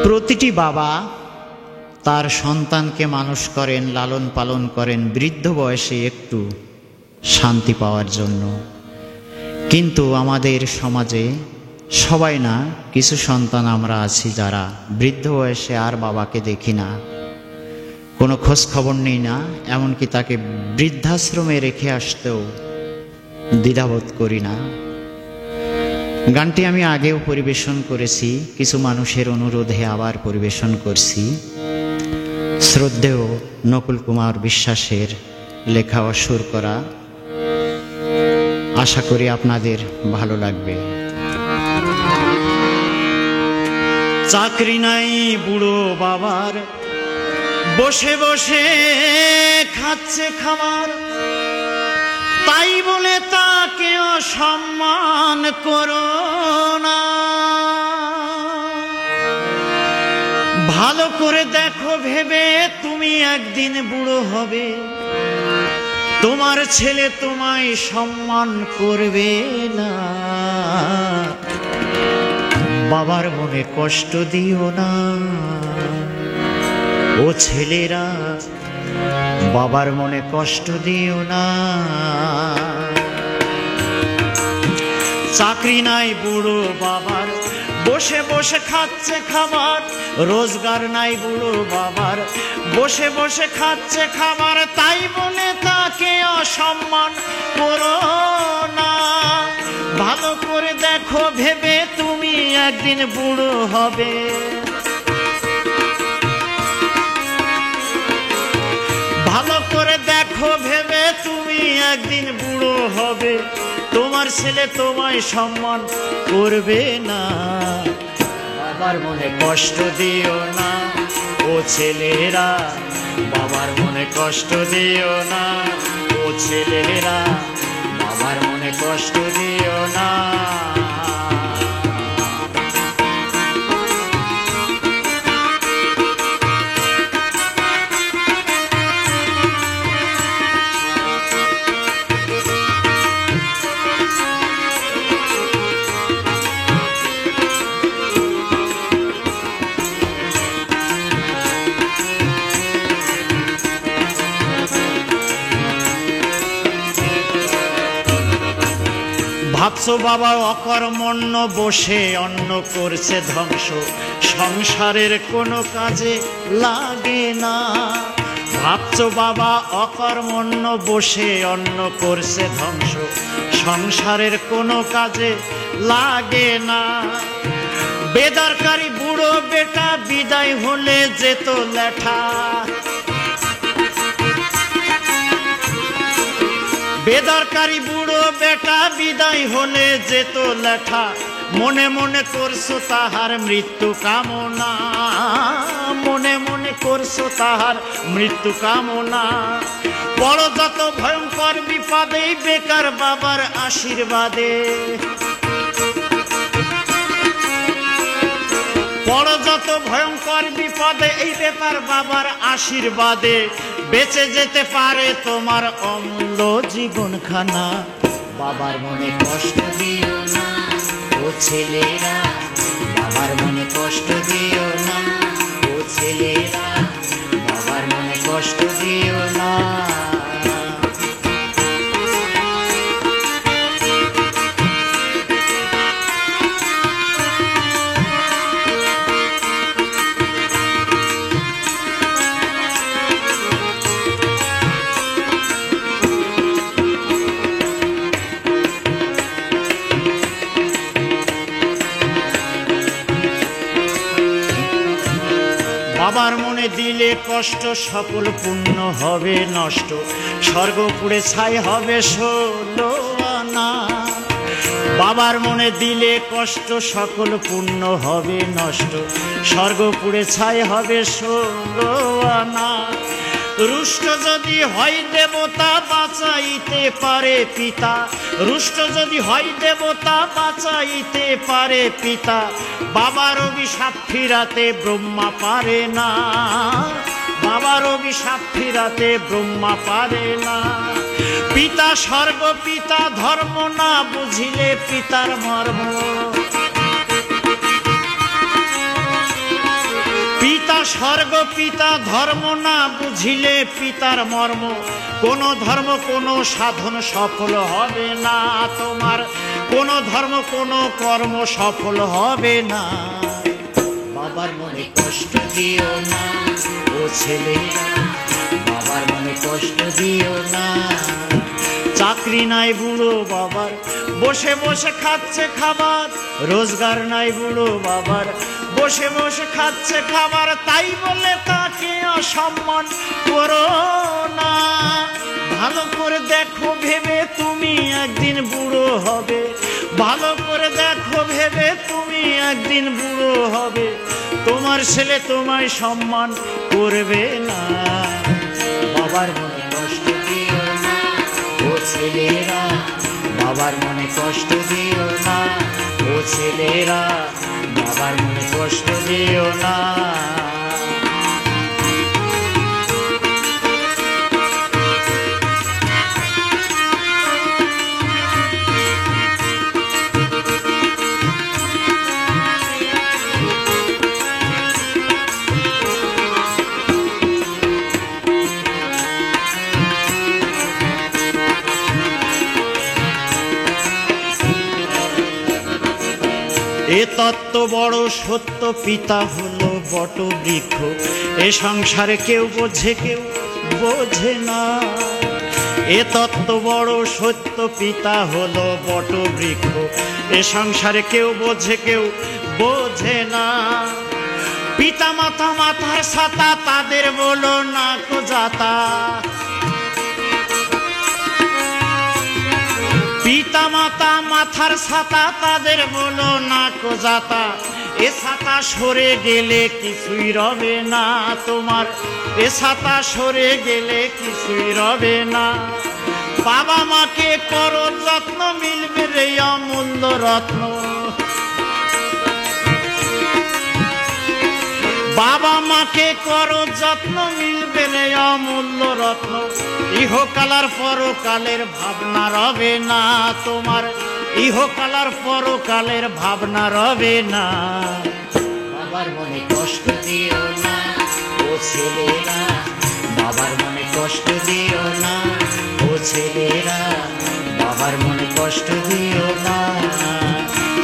প্রতিটি বাবা তার সন্তানকে মানুষ করেন, লালন পালন করেন বৃদ্ধ বয়সে একটু শান্তি পাওয়ার জন্য। কিন্তু আমাদের সমাজে সবাই না, কিছু সন্তান আমরা আছি যারা বৃদ্ধ বয়সে আর বাবাকে দেখি না, কোনো খোঁজ খবর নেই না, এমনকি তাকে বৃদ্ধাশ্রমে রেখে আসতেও দ্বিধাবোধ করি না। গানটি আমি আগেও পরিবেশন করেছি, কিছু মানুষের অনুরোধে আবার পরিবেশন করছি। শ্রদ্ধেয় নকুল কুমার বিশ্বাসের লেখা ও সুর করা, আশা করি আপনাদের ভালো লাগবে। চাকরি নাই বুড়ো বাবার, বসে বসে খাচ্ছে খাবার, তাই বলে তাকে অসম্মান করো না। ভালো করে দেখো ভেবে, তুমি একদিন বুড়ো হবে, তোমার ছেলে তোমায় সম্মান করবে না। বাবার মনে কষ্ট দিও না ও ছেলেরা, বাবার মনে কষ্ট দিও না। চাকরি নাই বুড়ো বাবার, বসে বসে খাচ্ছে খাবার, রোজগার নাই বুড়ো বাবার, বসে বসে খাচ্ছে খাবার, তাই বলে তাকে অসম্মান করো না। ভালো করে দেখো ভেবে, তুমি একদিন বুড়ো হবে, ভালো করে দেখো ভেবে, তুমি একদিন বুড়ো হবে, তোমার ছেলে তোমায় সম্মান করবে না। বাবার মনে কষ্ট দিও না ও ছেলেরা, বাবার মনে কষ্ট দিও না ও ছেলেরা, বাবার মনে কষ্ট দিও না। ভাবছো বাবা অকর্মণ্য, বসে অন্ন করছে ধ্বংস, সংসারের কোনো কাজে লাগে না। ভাবছো বাবা অকর্মণ্য, বসে অন্ন করছে ধ্বংস, সংসারের কোনো কাজে লাগে না। বেদরকারি বুড়ো বেটা বিদায় হলে যেত লেঠা, বেদরকারি বুড়ো বেটা বিদায় হলে যেত লেঠা। মনে মনে করছো তাহার মৃত্যু কামনা, মনে মনে করছো তাহার মৃত্যু কামনা। বড় যত ভয়ঙ্কর বিপদে, বেকার বাবার আশীর্বাদে, বড় যত ভয়ঙ্কর বিপদে, এই বেকার বাবার আশীর্বাদে বেঁচে যেতে পারে তোমার অমূল্য জীবনখানা। বাবার মনে কষ্ট দিও না ও ছেলেরা, বাবার মনে কষ্ট দিও না ও ছেলেরা, বাবার মনে কষ্ট দিও না। বাবার মনে দিলে কষ্ট, সকল পুণ্য হবে নষ্ট, স্বর্গ পুড়ে ছাই হবে 16 আনা। বাবার মনে দিলে কষ্ট, সকল পুণ্য হবে নষ্ট, স্বর্গ পুড়ে ছাই হবে 16 আনা। রুষ্ট যদি হয় দেবতা, বাঁচাইতে পারে পিতা, রুষ্ট যদি হয় দেবতা, বাঁচাইতে পারে পিতা। বাবার অভিশাপ ফিরাতে ব্রহ্মা পারে না, বাবার অভিশাপ ফিরাতে ব্রহ্মা পারে না। পিতা স্বর্গ, পিতা ধর্ম, না বুঝিলে পিতার মর্ম। স্বর্গ পিতা ধর্ম না বুঝিলে পিতার মর্ম, কোনো ধর্ম কোনো সাধন সফল হবে না তোমার, কোনো ধর্ম কোনো কর্ম সফল হবে না। বাবার মনে কষ্ট দিও না ও ছেলেরা, বাবার মনে কষ্ট দিও না। চাকরি নাই বুড়ো বাবার, বসে বসে খাচ্ছে খাবার, রোজগার নাই বুড়ো বাবার, বসে বসে খাচ্ছে খাবার, তাই বলে তাকে অসম্মান করো না। ভালো করে দেখো ভেবে তুমি একদিন বুড়ো হবে, ভালো করে দেখো ভেবে তুমি একদিন বুড়ো হবে, তোমার ছেলে তোমায় সম্মান করবে না। বাবার মনে কষ্ট দিও না ও ছেলেরা, বাবার মনে কষ্ট দিও না ও ছেলেরা, বাবার মনে কষ্ট দিও না। এ তত্ত্ব বড় সত্য, পিতা হলো বট বৃক্ষ, এ সংসারে কেউ বোঝে কেউ বোঝে না। এ তত্ত্ব বড় সত্য, পিতা হলো বট বৃক্ষ, এ সংসারে কেউ বোঝে কেউ বোঝে না। পিতা মাতা মাথার ছাতা, তাদের বলো না কো যাতা, পিতা মাতা মাথার ছাতা, তাদের বলো না কো যাতা। এ ছাতা সরে গেলে কিছুই রবে না তোমার, এ ছাতা সরে গেলে কিছুই রবে না। বাবা মাকে করো যত্ন, মিলবে রে অমূল্য রত্ন। বাবা মাকে করো যত্ন, মিলবে রে অমূল্য রত্ন। ইহকালার পরকালের ভাবনা রবে না তোমার, ইহকালার পরকালের ভাবনা রবে না। বাবার মনে কষ্ট দিও না ও ছেলেরা, বাবার মনে কষ্ট দিও না ও ছেলেরা, বাবার মনে কষ্ট দিও না।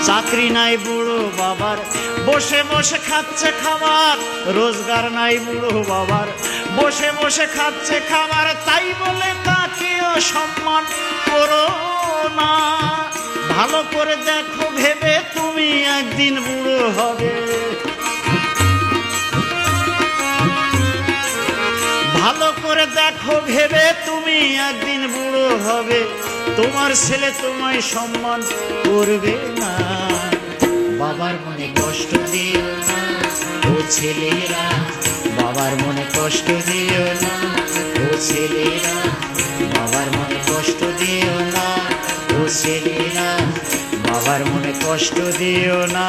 চাকরি নাই বুড়ো বাবার, বসে বসে খাচ্ছে খাবার, রোজগার নাই বুড়ো বাবার, বসে বসে খাচ্ছে খাবার, তাই বলে তাকে অসম্মান করো না। ভালো করে দেখো ভেবে তুমি একদিন বুড়ো হবে, ভালো করে দেখো ভেবে তুমি একদিন বুড়ো হবে, তোমার ছেলে তোমায় সম্মান করবে না। বাবার মনে কষ্ট দিও না ও ছেলেরা, বাবার মনে কষ্ট দিও না ও ছেলেরা, বাবার মনে কষ্ট দিও না ও ছেলেরা, বাবার মনে কষ্ট দিও না।